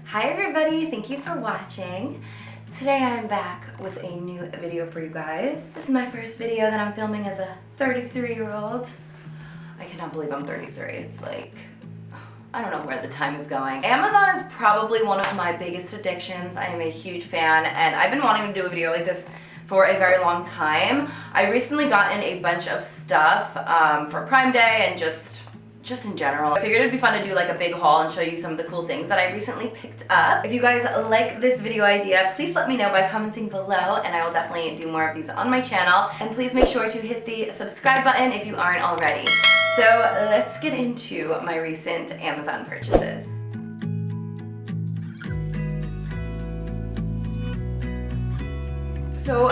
Hi everybody, thank you for watching. Today I'm back with a new video for you guys. This is my first video that I'm filming as a 33-year-old. I cannot believe I'm 33. It's like, I don't know where the time is going. Amazon is probably one of my biggest addictions. I am a huge fan and I've been wanting to do a video like this for a very long time. I recently gotten a bunch of stuff for Prime Day and just in general. I figured it'd be fun to do like a big haul and show you some of the cool things that I recently picked up. If you guys like this video idea, please let me know by commenting below and I will definitely do more of these on my channel. And please make sure to hit the subscribe button if you aren't already. So let's get into my recent Amazon purchases. So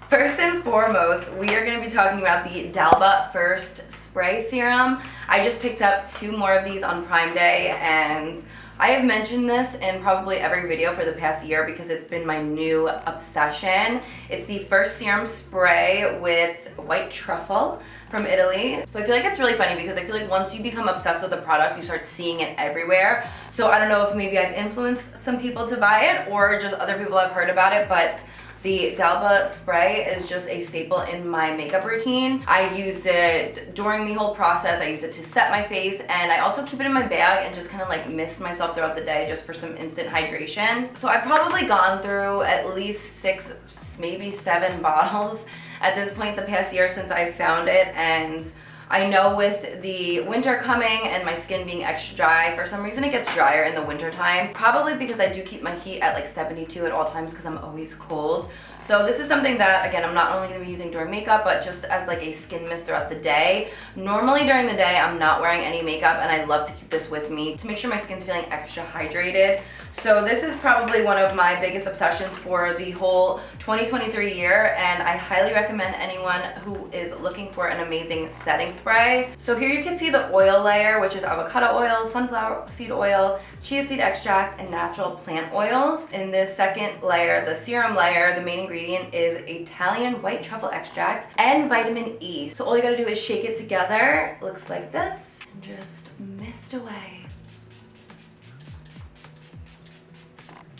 first and foremost, we are going to be talking about the Dalba First Spray Serum. I just picked up 2 more of these on Prime Day and I have mentioned this in probably every video for the past year because it's been my new obsession. It's the First Serum Spray with white truffle from Italy. So I feel like it's really funny because I feel like once you become obsessed with a product, you start seeing it everywhere. So I don't know if maybe I've influenced some people to buy it or just other people have heard about it, but the Dalba spray is just a staple in my makeup routine. I use it during the whole process. I use it to set my face and I also keep it in my bag and just kind of like mist myself throughout the day just for some instant hydration. So I've probably gone through at least 6, maybe 7 bottles at this point the past year since I found it, and I know with the winter coming and my skin being extra dry, for some reason it gets drier in the winter time. Probably because I do keep my heat at like 72 at all times because I'm always cold. So this is something that, again, I'm not only going to be using during makeup, but just as like a skin mist throughout the day. Normally during the day, I'm not wearing any makeup and I love to keep this with me to make sure my skin's feeling extra hydrated. So this is probably one of my biggest obsessions for the whole 2023 year, and I highly recommend anyone who is looking for an amazing setting spray. So here you can see the oil layer, which is avocado oil, sunflower seed oil, chia seed extract, and natural plant oils. In this second layer, the serum layer, the main ingredient is Italian white truffle extract and vitamin E. So all you gotta do is shake it together. It looks like this, and just mist away.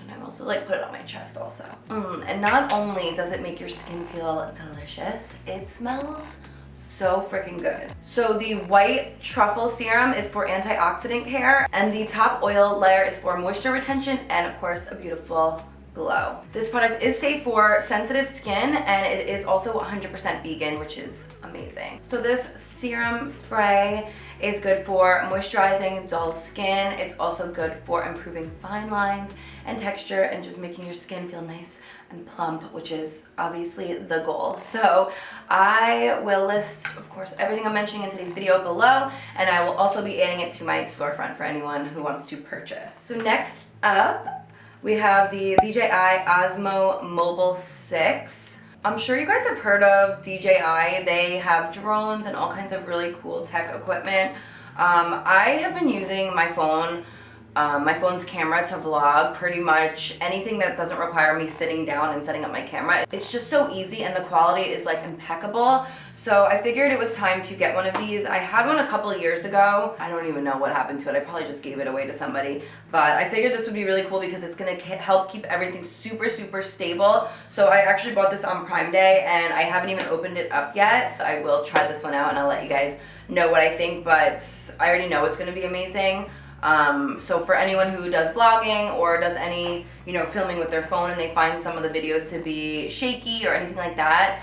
And I also like put it on my chest also. And not only does it make your skin feel delicious, it smells so freaking good. So the white truffle serum is for antioxidant care and the top oil layer is for moisture retention and of course a beautiful glow. This product is safe for sensitive skin and it is also 100% vegan, which is amazing. So this serum spray is good for moisturizing dull skin. It's also good for improving fine lines and texture and just making your skin feel nice and plump, which is obviously the goal. So I will list, of course, everything I'm mentioning in today's video below, and I will also be adding it to my storefront for anyone who wants to purchase. So next up, we have the DJI Osmo Mobile 6. I'm sure you guys have heard of DJI. They have drones and all kinds of really cool tech equipment. I have been using my phone's camera to vlog pretty much anything that doesn't require me sitting down and setting up my camera. It's just so easy and the quality is like impeccable. So I figured it was time to get one of these. I had one a couple of years ago. I don't even know what happened to it. I probably just gave it away to somebody. But I figured this would be really cool because it's gonna help keep everything super, super stable. So I actually bought this on Prime Day and I haven't even opened it up yet. I will try this one out and I'll let you guys know what I think, but I already know it's gonna be amazing. So for anyone who does vlogging or does any, filming with their phone and they find some of the videos to be shaky or anything like that,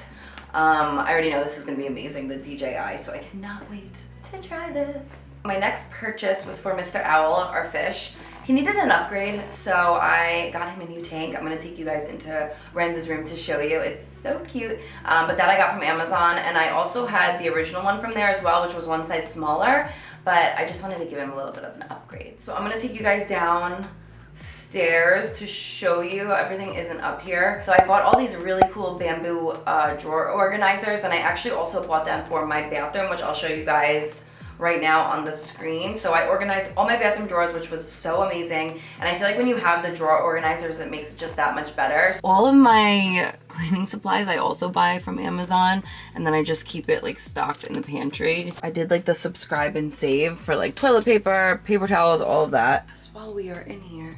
I already know this is going to be amazing, the DJI, so I cannot wait to try this. My next purchase was for Mr. Owl, our fish. He needed an upgrade, so I got him a new tank. I'm going to take you guys into Renz's room to show you. It's so cute. But that I got from Amazon, and I also had the original one from there as well, which was one size smaller, but I just wanted to give him a little bit of an upgrade. So I'm going to take you guys downstairs to show you. Everything isn't up here. So I bought all these really cool bamboo drawer organizers, and I actually also bought them for my bathroom, which I'll show you guys right now on the screen. So I organized all my bathroom drawers, which was so amazing. And I feel like when you have the drawer organizers, it makes it just that much better. All of my cleaning supplies I also buy from Amazon, and then I just keep it like stocked in the pantry. I did like the subscribe and save for like toilet paper, paper towels, all of that. Just while we are in here,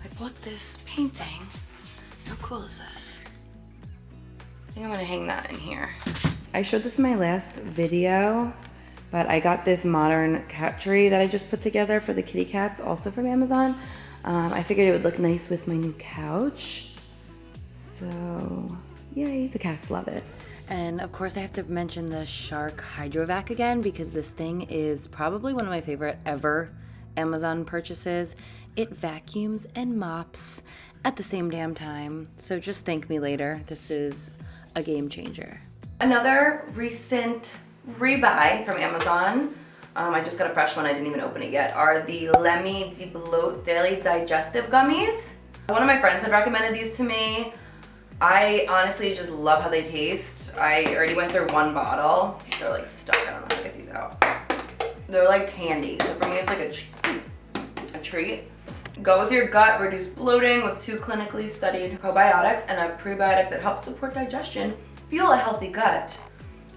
I bought this painting. How cool is this? I think I'm gonna hang that in here. I showed this in my last video, but I got this modern cat tree that I just put together for the kitty cats, also from Amazon. I figured it would look nice with my new couch. So, yay, the cats love it. And of course I have to mention the Shark Hydrovac again, because this thing is probably one of my favorite ever Amazon purchases. It vacuums and mops at the same damn time. So just thank me later. This is a game changer. Another recent rebuy from Amazon, I just got a fresh one, I didn't even open it yet, are the Lemmy de Bloat Daily Digestive Gummies. One of my friends had recommended these to me. I honestly just love how they taste. I already went through one bottle. They're like stuck, I don't know how to get these out. They're like candy, so for me it's like a treat. Go with your gut, reduce bloating with 2 clinically studied probiotics and a prebiotic that helps support digestion, fuel a healthy gut,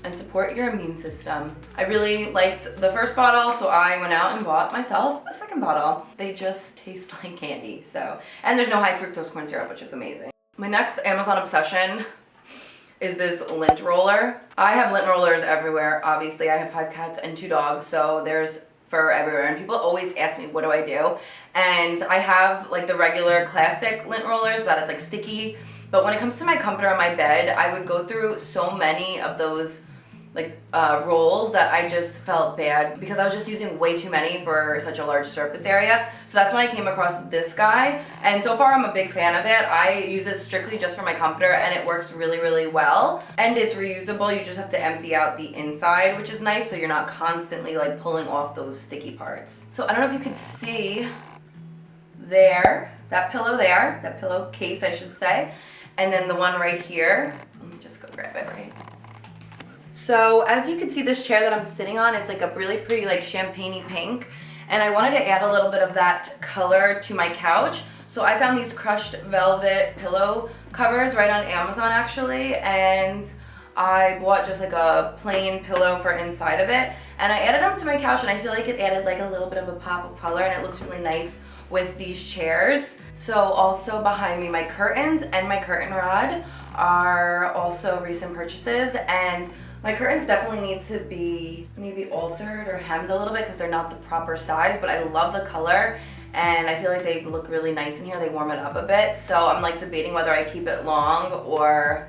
and support your immune system. I really liked the first bottle, so I went out and bought myself a second bottle. They just taste like candy, so. And there's no high fructose corn syrup, which is amazing. My next Amazon obsession is this lint roller. I have lint rollers everywhere. Obviously, I have 5 cats and 2 dogs, so there's fur everywhere. And people always ask me, what do I do? And I have like the regular classic lint rollers that it's like sticky. But when it comes to my comforter on my bed, I would go through so many of those like rolls that I just felt bad because I was just using way too many for such a large surface area. So that's when I came across this guy, and so far I'm a big fan of it. I use this strictly just for my comforter and it works really, really well. And it's reusable. You just have to empty out the inside, which is nice, so you're not constantly like pulling off those sticky parts. So I don't know if you could see there, that pillow case I should say, and then the one right here. Let me just go grab it, right? So as you can see, this chair that I'm sitting on, it's like a really pretty like champagne-y pink, and I wanted to add a little bit of that color to my couch. So I found these crushed velvet pillow covers right on Amazon actually, and I bought just like a plain pillow for inside of it, and I added them to my couch, and I feel like it added like a little bit of a pop of color, and it looks really nice with these chairs. So also behind me, my curtains and my curtain rod are also recent purchases, and my curtains definitely need to be maybe altered or hemmed a little bit because they're not the proper size, but I love the color and I feel like they look really nice in here. They warm it up a bit. So I'm like debating whether I keep it long or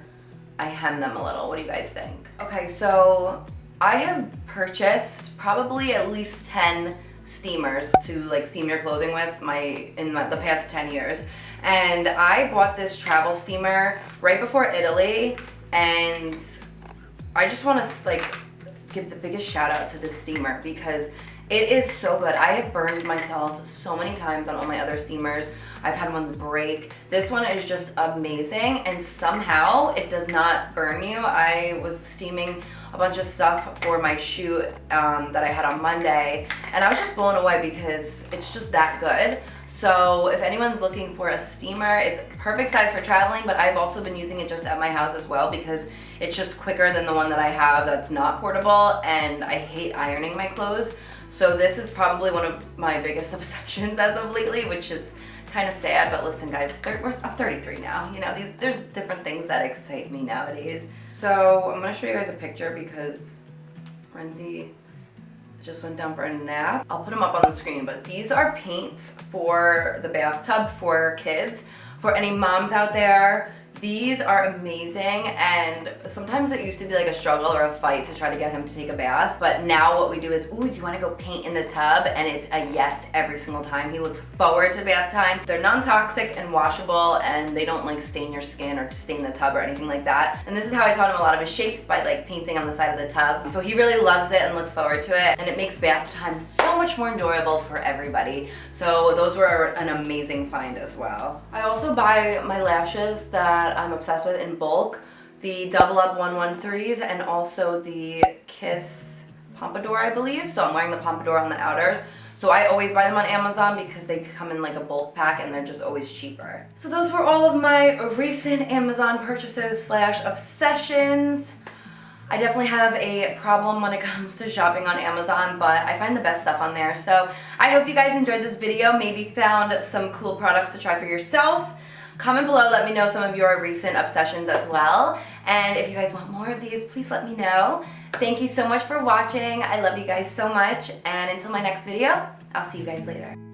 I hem them a little. What do you guys think? Okay, so I have purchased probably at least 10 steamers to like steam your clothing with the past 10 years. And I bought this travel steamer right before Italy, and I just want to like give the biggest shout out to this steamer because it is so good. I have burned myself so many times on all my other steamers. I've had ones break. This one is just amazing, and somehow it does not burn you. I was steaming a bunch of stuff for my shoot that I had on Monday, and I was just blown away because it's just that good. So if anyone's looking for a steamer, it's perfect size for traveling, but I've also been using it just at my house as well because it's just quicker than the one that I have that's not portable, and I hate ironing my clothes. So this is probably one of my biggest obsessions as of lately, which is kind of sad, but listen guys, I'm 33 now. You know, there's different things that excite me nowadays. So I'm gonna show you guys a picture because Renzi just went down for a nap. I'll put them up on the screen, but these are paints for the bathtub for kids. For any moms out there, these are amazing, and sometimes it used to be like a struggle or a fight to try to get him to take a bath, but now what we do is, ooh, do you want to go paint in the tub? And it's a yes every single time. He looks forward to bath time. They're non-toxic and washable, and they don't like stain your skin or stain the tub or anything like that. And this is how I taught him a lot of his shapes, by like painting on the side of the tub. So he really loves it and looks forward to it, and it makes bath time so much more enjoyable for everybody. So those were an amazing find as well. I also buy my lashes that I'm obsessed with in bulk, the Double Up 113s and also the Kiss Pompadour, I believe. So I'm wearing the Pompadour on the outers. So I always buy them on Amazon because they come in like a bulk pack and they're just always cheaper. So those were all of my recent Amazon purchases slash obsessions. I definitely have a problem when it comes to shopping on Amazon, but I find the best stuff on there. So I hope you guys enjoyed this video, maybe found some cool products to try for yourself. Comment below, let me know some of your recent obsessions as well. And if you guys want more of these, please let me know. Thank you so much for watching. I love you guys so much. And until my next video, I'll see you guys later.